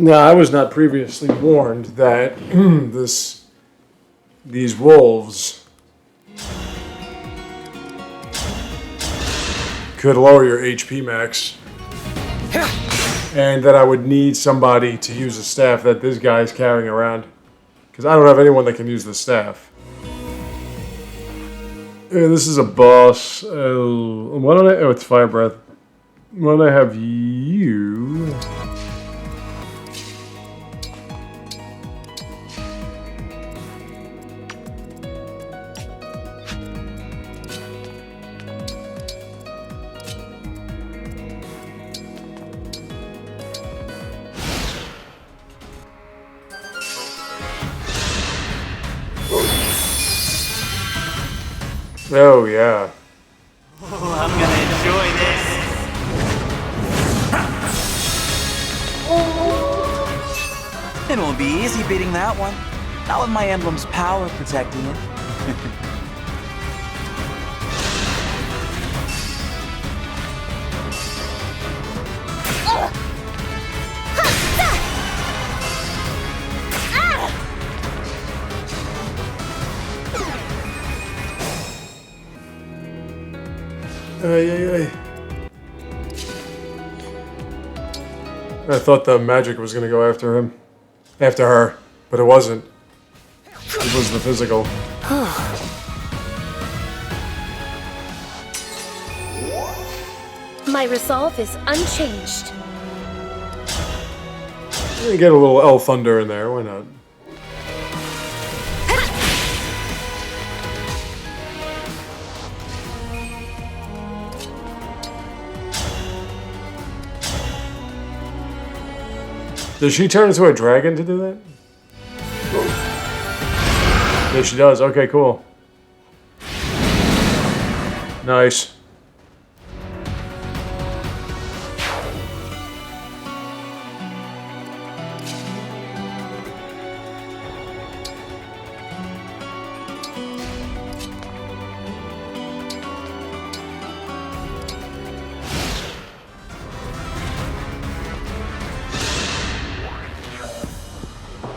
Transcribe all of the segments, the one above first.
Now, I was not previously warned that these wolves could lower your HP max, and that I would need somebody to use a staff that this guy's carrying around, because I don't have anyone that can use the staff. And this is a boss. Why don't I? Oh, it's Fire Breath. Why don't I have you? Oh, yeah. Oh, I'm gonna enjoy this. It won't be easy beating that one. Not with my emblem's power protecting it. I thought the magic was going to go after him. After her. But it wasn't. It was the physical. My resolve is unchanged. You get a little elf thunder in there. Why not? Does she turn into a dragon to do that? Yeah, she does. Okay, cool. Nice.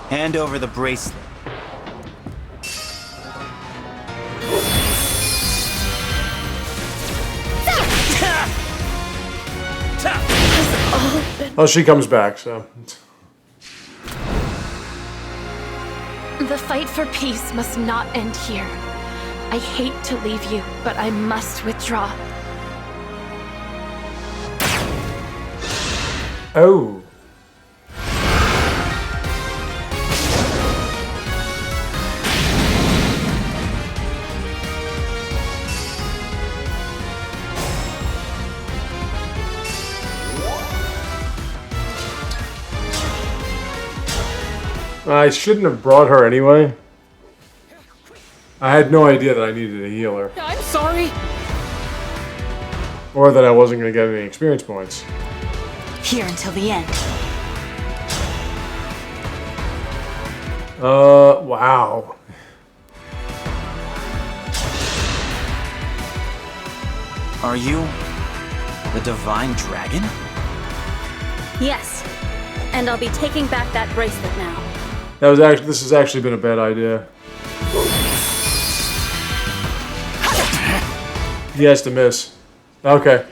Hand over the bracelet. Oh, she comes back, so. The fight for peace must not end here. I hate to leave you, but I must withdraw. Oh. I shouldn't have brought her anyway. I had no idea that I needed a healer. I'm sorry. Or that I wasn't going to get any experience points. Here until the end. Wow. Are you the Divine Dragon? Yes. And I'll be taking back that bracelet now. This has actually been a bad idea. He has to miss. Okay.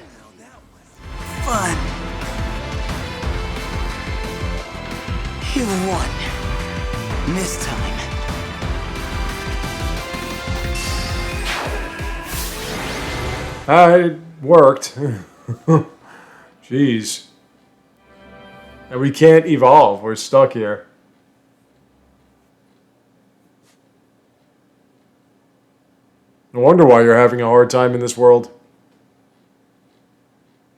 Fun. You won. This time. It worked. Jeez. And we can't evolve. We're stuck here. No wonder why you're having a hard time in this world.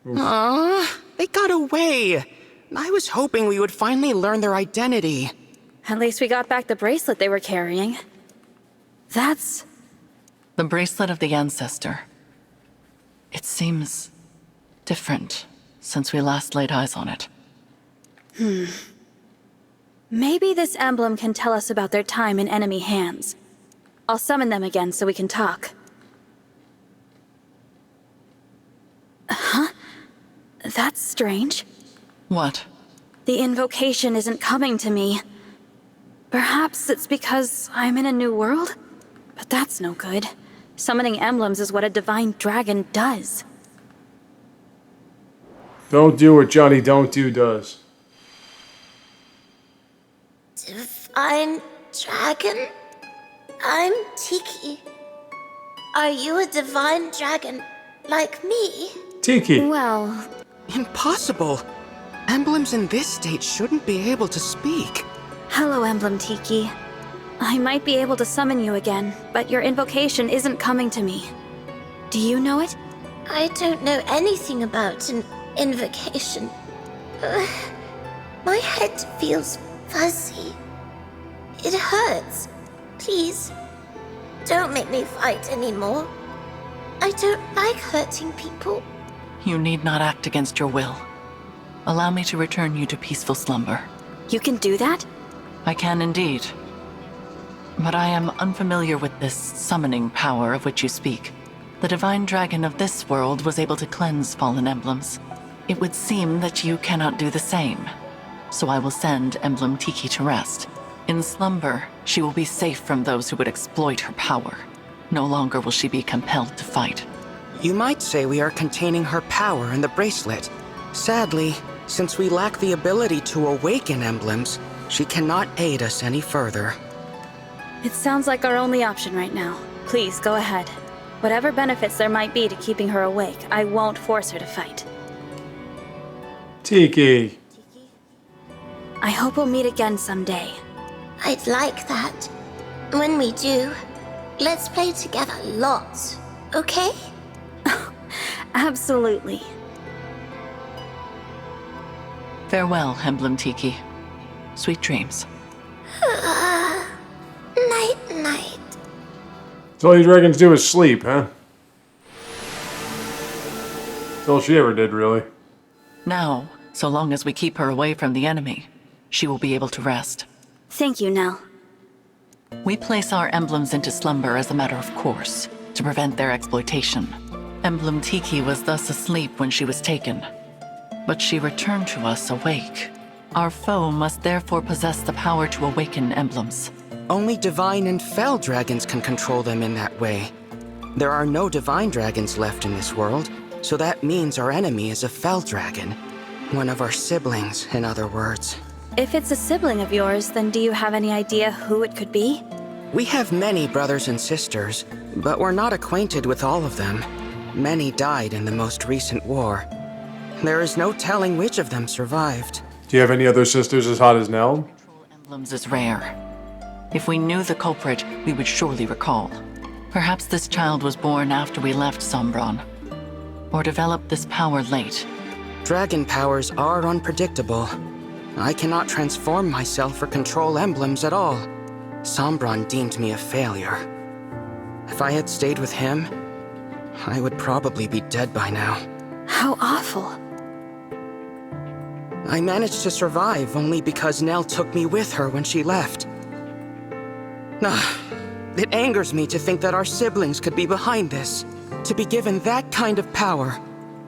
Aww, they got away. I was hoping we would finally learn their identity. At least we got back the bracelet they were carrying. That's... the bracelet of the ancestor. It seems different since we last laid eyes on it. Maybe this emblem can tell us about their time in enemy hands. I'll summon them again so we can talk. Huh? That's strange. What? The invocation isn't coming to me. Perhaps it's because I'm in a new world? But that's no good. Summoning emblems is what a divine dragon does. Don't do what Johnny Don't Do does. Divine dragon? I'm Tiki. Are you a divine dragon like me? Tiki. Well, Impossible! Emblems in this state shouldn't be able to speak. hello, Emblem Tiki. I might be able to summon you again, but your invocation isn't coming to me. Do you know it? I don't know anything about an invocation. My head feels fuzzy. It hurts. Please, don't make me fight anymore. I don't like hurting people. You need not act against your will. Allow me to return you to peaceful slumber. You can do that? I can indeed. But I am unfamiliar with this summoning power of which you speak. The divine dragon of this world was able to cleanse fallen emblems. It would seem that you cannot do the same. So I will send Emblem Tiki to rest. In slumber, she will be safe from those who would exploit her power. No longer will she be compelled to fight. You might say we are containing her power in the bracelet. Sadly, since we lack the ability to awaken emblems, she cannot aid us any further. It sounds like our only option right now. Please, go ahead. Whatever benefits there might be to keeping her awake, I won't force her to fight. Tiki. I hope we'll meet again someday. I'd like that. When we do, let's play together lots, okay? Absolutely. Farewell, Emblem Tiki. Sweet dreams. Night-night. That's all you dragons do is sleep, huh? That's all she ever did, really. Now, so long as we keep her away from the enemy, she will be able to rest. Thank you, Nell. We place our emblems into slumber as a matter of course, to prevent their exploitation. Emblem Tiki was thus asleep when she was taken, but she returned to us awake. Our foe must therefore possess the power to awaken emblems. Only divine and fell dragons can control them in that way. There are no divine dragons left in this world, so that means our enemy is a fell dragon. One of our siblings, in other words. If it's a sibling of yours, then do you have any idea who it could be? We have many brothers and sisters, but we're not acquainted with all of them. Many died in the most recent war. There is no telling which of them survived. Do you have any other sisters as hot as Nell? Control emblems is rare. If we knew the culprit, we would surely recall. Perhaps this child was born after we left Sombron, or developed this power late. Dragon powers are unpredictable. I cannot transform myself or control emblems at all. Sombron deemed me a failure. If I had stayed with him, I would probably be dead by now. How awful. I managed to survive only because Nell took me with her when she left. It angers me to think that our siblings could be behind this. To be given that kind of power,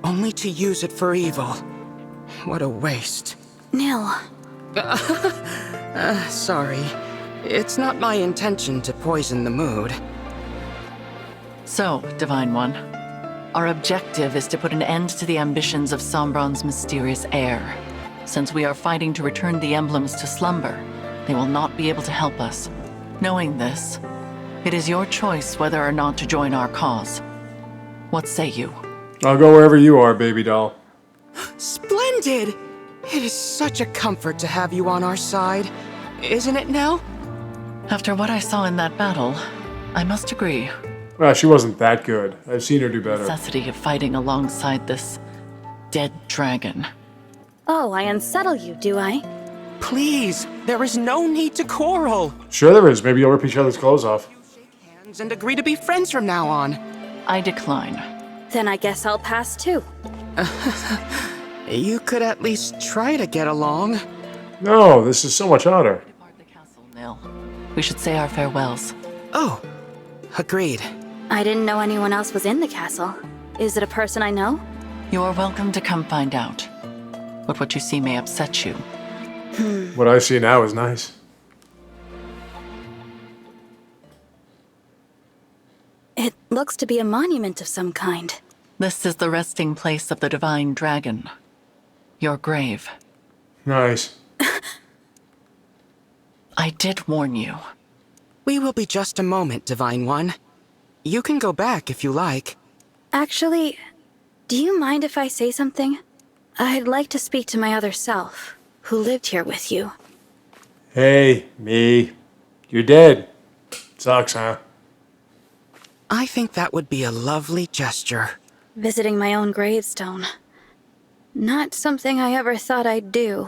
only to use it for evil. What a waste. Nell. Sorry. It's not my intention to poison the mood. So, Divine One, our objective is to put an end to the ambitions of Sombron's mysterious heir. Since we are fighting to return the emblems to slumber, they will not be able to help us. Knowing this, it is your choice whether or not to join our cause. What say you? I'll go wherever you are, baby doll. Splendid! It is such a comfort to have you on our side. Isn't it, Nell? After what I saw in that battle, I must agree. Well, she wasn't that good. I've seen her do better. Necessity of fighting alongside this dead dragon. Oh, I unsettle you, do I? Please, there is no need to quarrel. Sure there is. Maybe you'll rip each other's clothes off. Hands and agree to be friends from now on. I decline. Then I guess I'll pass too. You could at least try to get along. No, this is so much hotter. Depart the castle, Nil. We should say our farewells. Oh, agreed. I didn't know anyone else was in the castle. Is it a person I know? You are welcome to come find out. But what you see may upset you. What I see now is nice. It looks to be a monument of some kind. This is the resting place of the divine dragon. Your grave. Nice. I did warn you. We will be just a moment, Divine One. You can go back if you like. Actually, do you mind if I say something? I'd like to speak to my other self, who lived here with you. Hey, me. You're dead. Sucks, huh? I think that would be a lovely gesture. Visiting my own gravestone. Not something I ever thought I'd do.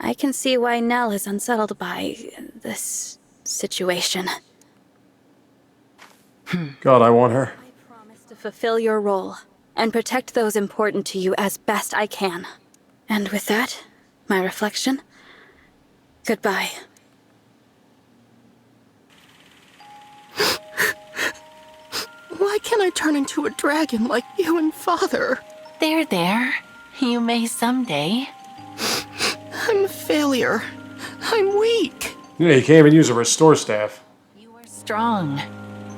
I can see why Nell is unsettled by this situation. God, I want her. I promise to fulfill your role and protect those important to you as best I can. And with that, my reflection, goodbye. Why can't I turn into a dragon like you and Father? There. You may someday. I'm a failure. I'm weak. Yeah, you can't even use a restore staff. You are strong.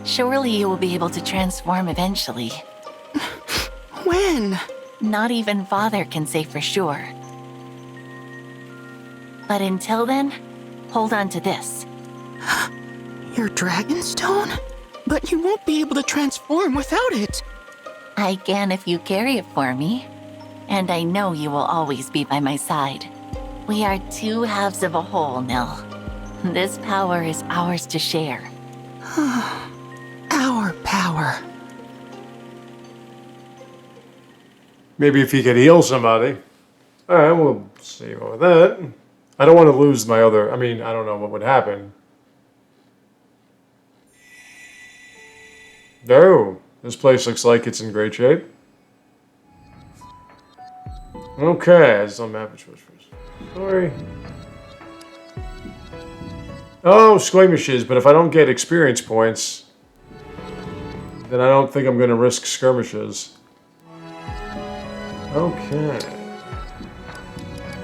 Surely you will be able to transform eventually. When? Not even Father can say for sure. But until then, hold on to this. Your Dragonstone? But you won't be able to transform without it. I can if you carry it for me. And I know you will always be by my side. We are two halves of a whole, Nell. This power is ours to share. Our power. Maybe if he could heal somebody. Alright, we'll see about that. I don't want to lose my other... I mean, I don't know what would happen. No. This place looks like it's in great shape. Okay, it's on map. Which was first? Sorry. Oh, skirmishes, but if I don't get experience points, then I don't think I'm going to risk skirmishes. Okay.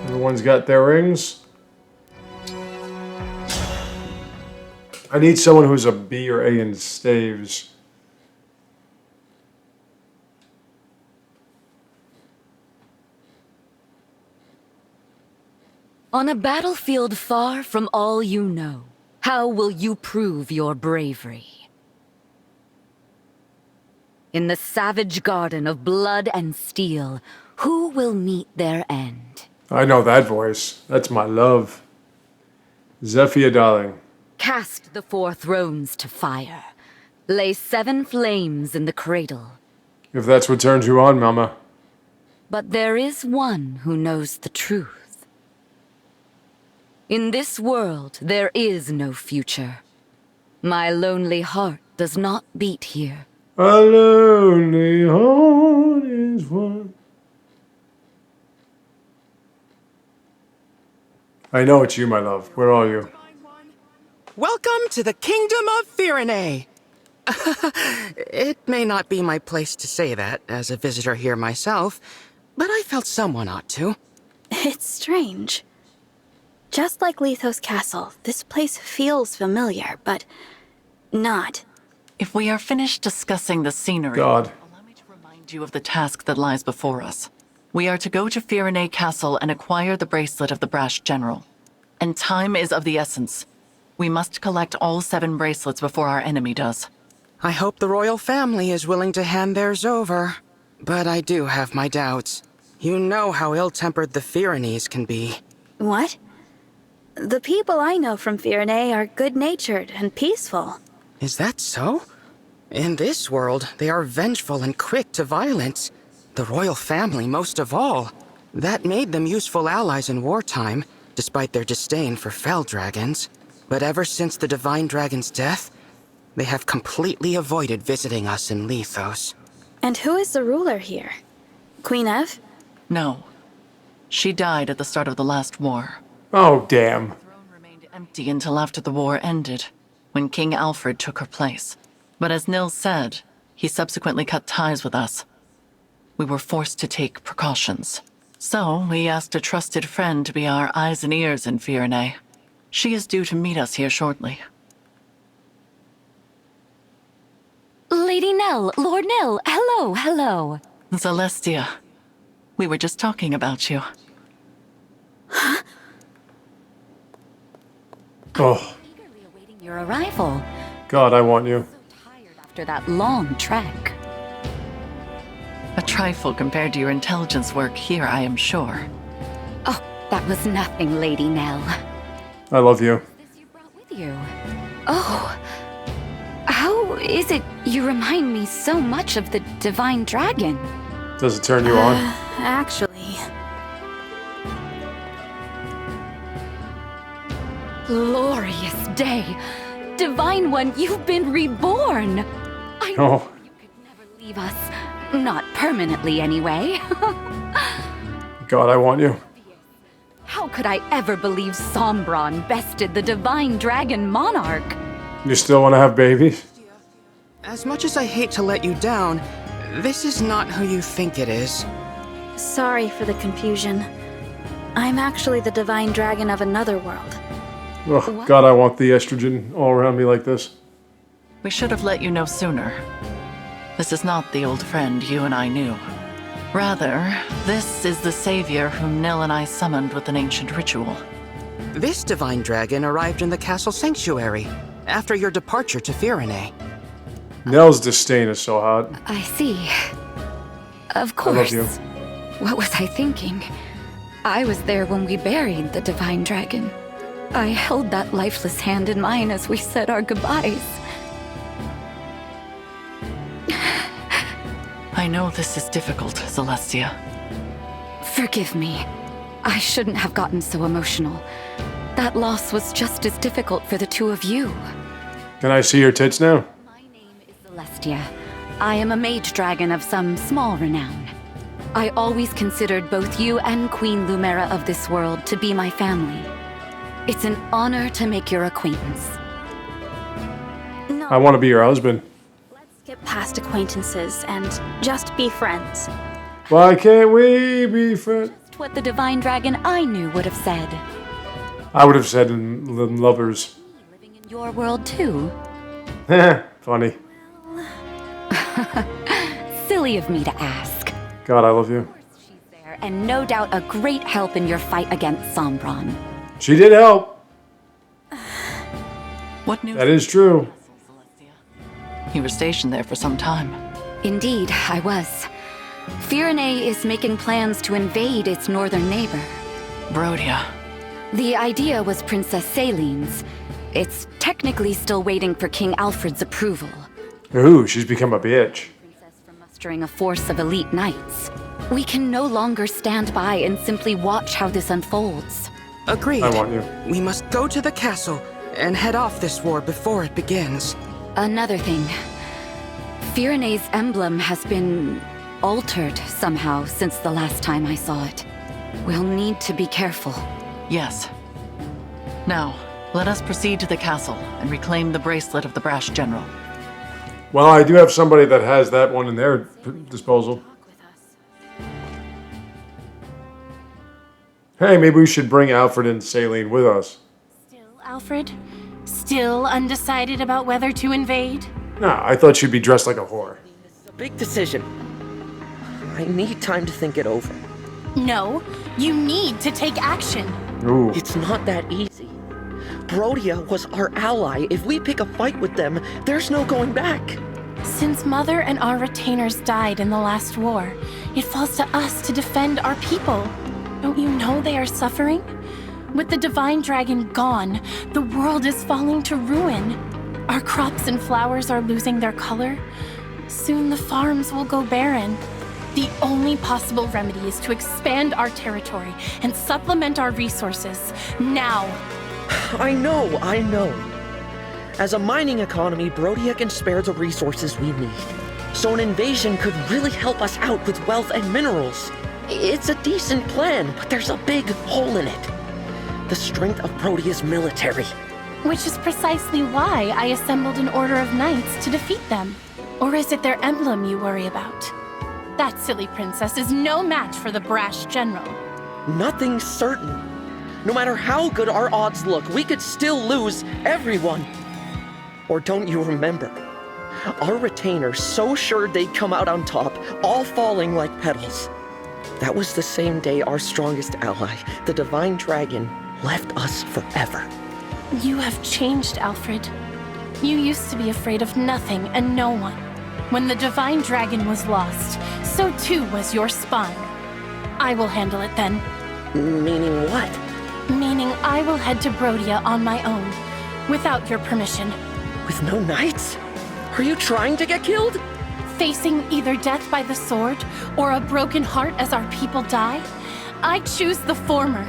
Everyone's got their rings. I need someone who's a B or A in staves. On a battlefield far from all you know, how will you prove your bravery? In the savage garden of blood and steel, who will meet their end? I know that voice. That's my love. Zephia, darling. Cast the 4 thrones to fire. Lay 7 flames in the cradle. If that's what turns you on, Mama. But there is one who knows the truth. In this world, there is no future. My lonely heart does not beat here. A lonely heart is one. I know it's you, my love. Where are you? Welcome to the Kingdom of Firene. It may not be my place to say that as a visitor here myself, but I felt someone ought to. It's strange. Just like Lethos Castle, this place feels familiar, but not. If we are finished discussing the scenery, God. allow me to remind you of the task that lies before us. We are to go to Firene Castle and acquire the bracelet of the Brash General. And time is of the essence. We must collect all 7 bracelets before our enemy does. I hope the royal family is willing to hand theirs over. But I do have my doubts. You know how ill-tempered the Firenes can be. What? The people I know from Firene are good-natured and peaceful. Is that so? In this world, they are vengeful and quick to violence. The royal family most of all. That made them useful allies in wartime, despite their disdain for fell dragons. But ever since the divine dragon's death, they have completely avoided visiting us in Lethos. And who is the ruler here? Queen Ev? No. She died at the start of the last war. Oh, damn. The throne remained empty until after the war ended, when King Alfred took her place. But as Nils said, he subsequently cut ties with us. We were forced to take precautions. So, we asked a trusted friend to be our eyes and ears in Firene. She is due to meet us here shortly. Lady Nell, Lord Nell, hello, hello. Zelestia, we were just talking about you. Oh, Eagerly awaiting your arrival. God, I want you. So tired after that long trek. A trifle compared to your intelligence work here, I am sure. Oh, that was nothing, Lady Nell. I love you. This you brought with you. Oh, how is it you remind me so much of the Divine Dragon? Does it turn you on? Actually, Glorious day. Divine One, you've been reborn. I know Oh, you could never leave us. Not permanently, anyway. God, I want you. How could I ever believe Sombron bested the Divine Dragon Monarch? You still want to have babies? As much as I hate to let you down, this is not who you think it is. sorry for the confusion. I'm actually the Divine Dragon of another world. Oh, God, I want the estrogen all around me like this. We should have let you know sooner. This is not the old friend you and I knew. Rather, this is the savior whom Nell and I summoned with an ancient ritual. This divine dragon arrived in the castle sanctuary after your departure to Firene. Nell's disdain is so hot. I see. Of I love course. you. What was I thinking? I was there when we buried the Divine Dragon. I held that lifeless hand in mine as we said our goodbyes. I know this is difficult, Zelestia. Forgive me. I shouldn't have gotten so emotional. That loss was just as difficult for the two of you. Can I see your tits now? My name is Zelestia. I am a mage dragon of some small renown. I always considered both you and Queen Lumera of this world to be my family. It's an honor to make your acquaintance. No, I want to be your husband. let's get past acquaintances and just be friends. Why can't we be friends? Just what the Divine Dragon I knew would have said. I would have said in lovers. Living in your world too. Funny. Silly of me to ask. God, I love you. She's there, and no doubt a great help in your fight against Sombron. She did help. What news? That is true. You were stationed there for some time. Indeed, I was. Firene is making plans to invade its northern neighbor. Brodia. The idea was Princess Seline's. It's technically still waiting for King Alfred's approval. Ooh, she's become a bitch. Princess from mustering a force of elite knights. We can no longer stand by and simply watch how this unfolds. Agreed. I want you. We must go to the castle and head off this war before it begins. Another thing. Firene's emblem has been altered somehow since the last time I saw it. We'll need to be careful. Yes. Now, let us proceed to the castle and reclaim the bracelet of the brash general. Well, I do have somebody that has that one in their disposal. Hey, maybe we should bring Alfred and Seline with us. Still, Alfred? Still undecided about whether to invade? Nah, I thought she'd be dressed like a whore. It's a big decision. I need time to think it over. No, you need to take action. Ooh. It's not that easy. Brodia was our ally. If we pick a fight with them, there's no going back. Since Mother and our retainers died in the last war, it falls to us to defend our people. Don't you know they are suffering? With the Divine Dragon gone, the world is falling to ruin. Our crops and flowers are losing their color. Soon the farms will go barren. The only possible remedy is to expand our territory and supplement our resources, now. I know. As a mining economy, Brodia can spare the resources we need. So an invasion could really help us out with wealth and minerals. It's a decent plan, but there's a big hole in it. The strength of Brodia's military. Which is precisely why I assembled an order of knights to defeat them. Or is it their emblem you worry about? That silly princess is no match for the brash general. Nothing's certain. No matter how good our odds look, we could still lose everyone. Or don't you remember? Our retainers so sure they'd come out on top, all falling like petals. That was the same day our strongest ally, the Divine Dragon, left us forever. You have changed, Alfred. You used to be afraid of nothing and no one. When the Divine Dragon was lost, so too was your spine. I will handle it then. Meaning what? Meaning I will head to Brodia on my own, without your permission. With no knights? Are you trying to get killed? Facing either death by the sword, or a broken heart as our people die, I choose the former.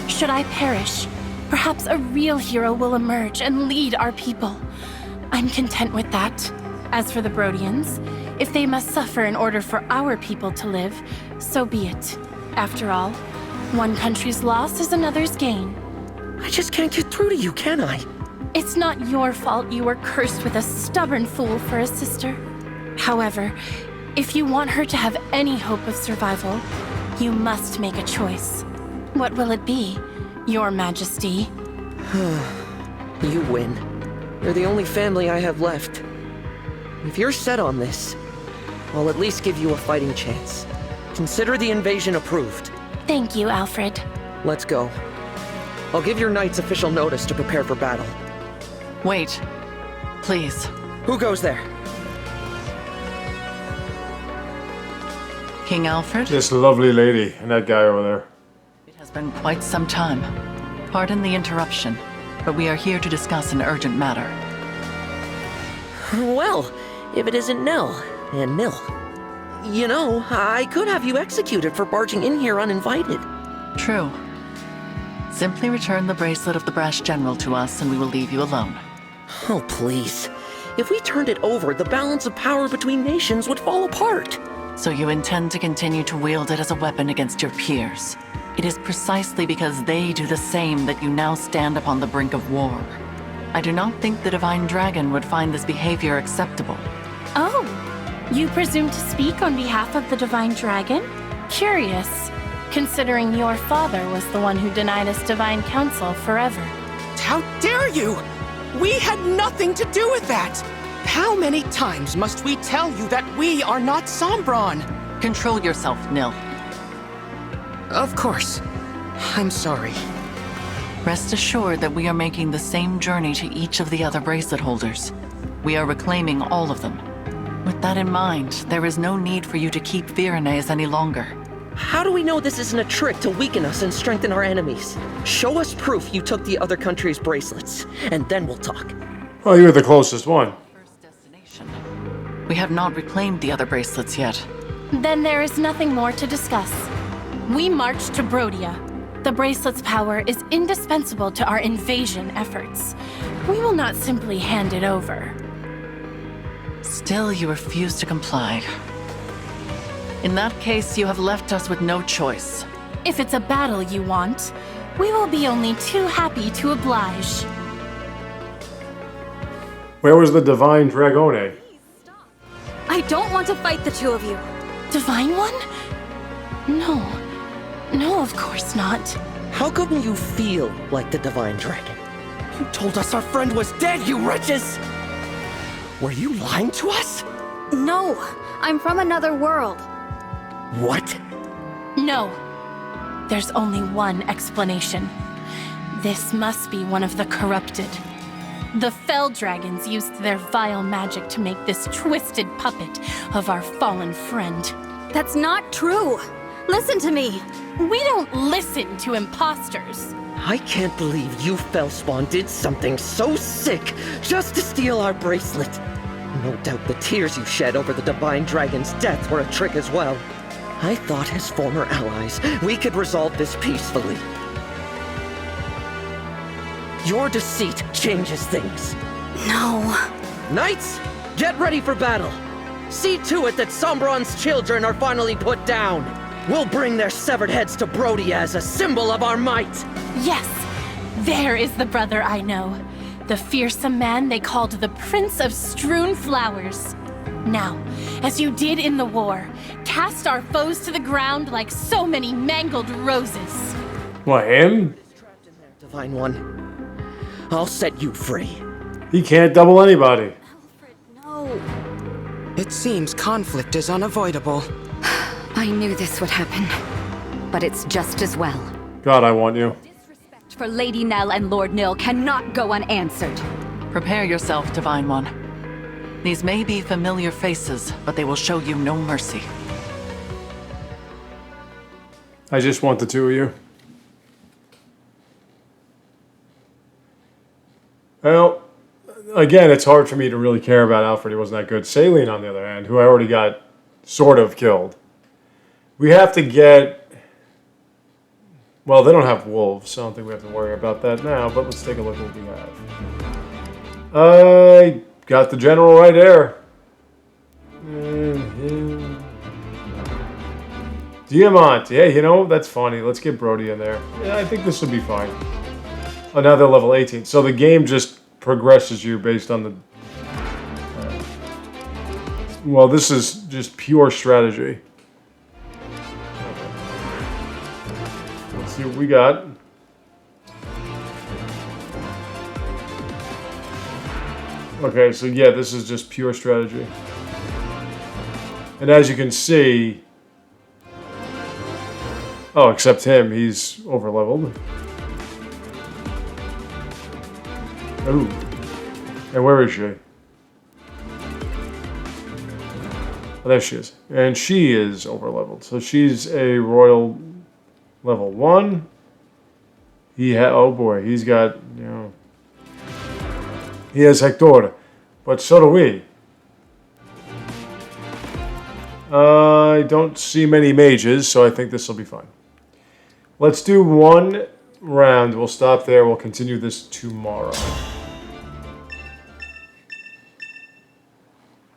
Should I perish, perhaps a real hero will emerge and lead our people. I'm content with that. As for the Brodians, if they must suffer in order for our people to live, so be it. After all, one country's loss is another's gain. I just can't get through to you, can I? It's not your fault you were cursed with a stubborn fool for a sister. However, if you want her to have any hope of survival, you must make a choice. What will it be, Your Majesty? You win. You're the only family I have left. If you're set on this, I'll at least give you a fighting chance. Consider the invasion approved. Thank you, Alfred. Let's go. I'll give your knights official notice to prepare for battle. Wait. Please. Who goes there? King Alfred? This lovely lady and that guy over there. It has been quite some time. Pardon the interruption, but we are here to discuss an urgent matter. Well, if it isn't Nil, and Nil. You know, I could have you executed for barging in here uninvited. True. Simply return the bracelet of the Brash General to us and we will leave you alone. Oh, please. If we turned it over, the balance of power between nations would fall apart. So you intend to continue to wield it as a weapon against your peers. It is precisely because they do the same that you now stand upon the brink of war. I do not think the Divine Dragon would find this behavior acceptable. Oh, you presume to speak on behalf of the Divine Dragon? Curious, considering your father was the one who denied us Divine Counsel forever. How dare you! We had nothing to do with that! How many times must we tell you that we are not Sombron? Control yourself, Nil. Of course. I'm sorry. Rest assured that we are making the same journey to each of the other bracelet holders. We are reclaiming all of them. With that in mind, there is no need for you to keep Virenez any longer. How do we know this isn't a trick to weaken us and strengthen our enemies? Show us proof you took the other country's bracelets, and then we'll talk. Well, you're the closest one. First destination. We have not reclaimed the other bracelets yet. Then there is nothing more to discuss. We march to Brodia. The bracelet's power is indispensable to our invasion efforts. We will not simply hand it over. Still, you refuse to comply. In that case, you have left us with no choice. If it's a battle you want, we will be only too happy to oblige. Where was the Divine Dragone? I don't want to fight the two of you. Divine One? No. No, of course not. How come you feel like the Divine Dragon? You told us our friend was dead, you wretches! Were you lying to us? No, I'm from another world. What? No. There's only one explanation. This must be one of the corrupted. The Fell Dragons used their vile magic to make this twisted puppet of our fallen friend. That's not true. Listen to me. We don't listen to imposters. I can't believe you Fellspawn did something so sick just to steal our bracelet. No doubt the tears you shed over the Divine Dragon's death were a trick as well. I thought as former allies, we could resolve this peacefully. Your deceit changes things. No. Knights, get ready for battle. See to it that Sombron's children are finally put down. We'll bring their severed heads to Brodia as a symbol of our might. Yes, there is the brother I know. The fearsome man they called the Prince of Strewn Flowers. Now, as you did in the war, cast our foes to the ground like so many mangled roses. What, him? Divine One, I'll set you free. He can't double anybody. Alfred, no. It seems conflict is unavoidable. I knew this would happen, but it's just as well. God, I want you. Disrespect for Lady Nell and Lord Nil cannot go unanswered. Prepare yourself, Divine One. These may be familiar faces, but they will show you no mercy. I just want the two of you. Well, again, it's hard for me to really care about Alfred. He wasn't that good. Seline, on the other hand, who I already got sort of killed. We have to get... Well, they don't have wolves, so I don't think we have to worry about that now, but let's take a look at what we have. I got the general right there. Diamant. Yeah, you know, that's funny. Let's get Brody in there. Yeah, I think this will be fine. Oh, now they're level 18. So the game just progresses you based on the... well, this is just pure strategy. Let's see what we got. Okay, so yeah, this is just pure strategy. And as you can see... oh, except him, he's overleveled. Ooh. And where is she? Oh, there she is. And she is overleveled. So she's a royal level 1. Oh boy, he's got, you know... he has Hector. But so do we. I don't see many mages, so I think this will be fine. Let's do one round. We'll stop there. We'll continue this tomorrow.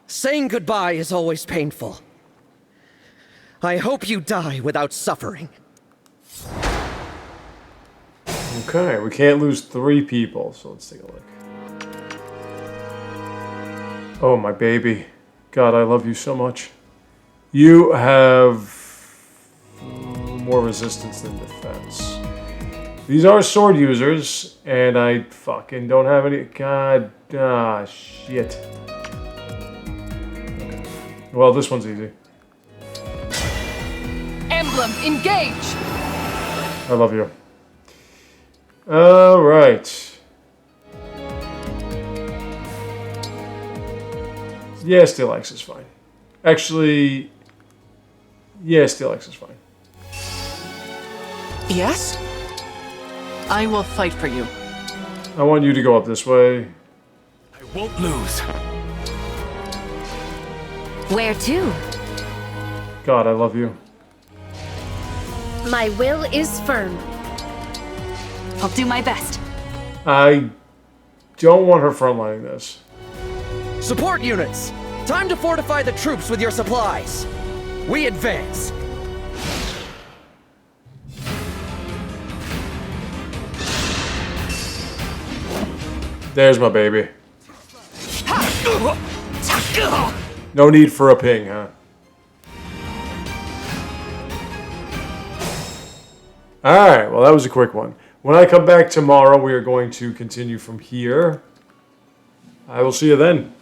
Saying goodbye is always painful. I hope you die without suffering. Okay, we can't lose 3 people, so let's take a look. Oh, my baby. God, I love you so much. You have more resistance than defense. These are sword users, and I fucking don't have any... God, shit. Okay. Well, this one's easy. Emblem, engage! I love you. Alright. Yeah, Steel Axe is fine. Actually, yeah, Steel Axe is fine. Yes? I will fight for you. I want you to go up this way. I won't lose. Where to? God, I love you. My will is firm. I'll do my best. I don't want her frontlining this. Support units! Time to fortify the troops with your supplies. We advance. There's my baby. No need for a ping, huh? Alright, well that was a quick one. When I come back tomorrow, we are going to continue from here. I will see you then.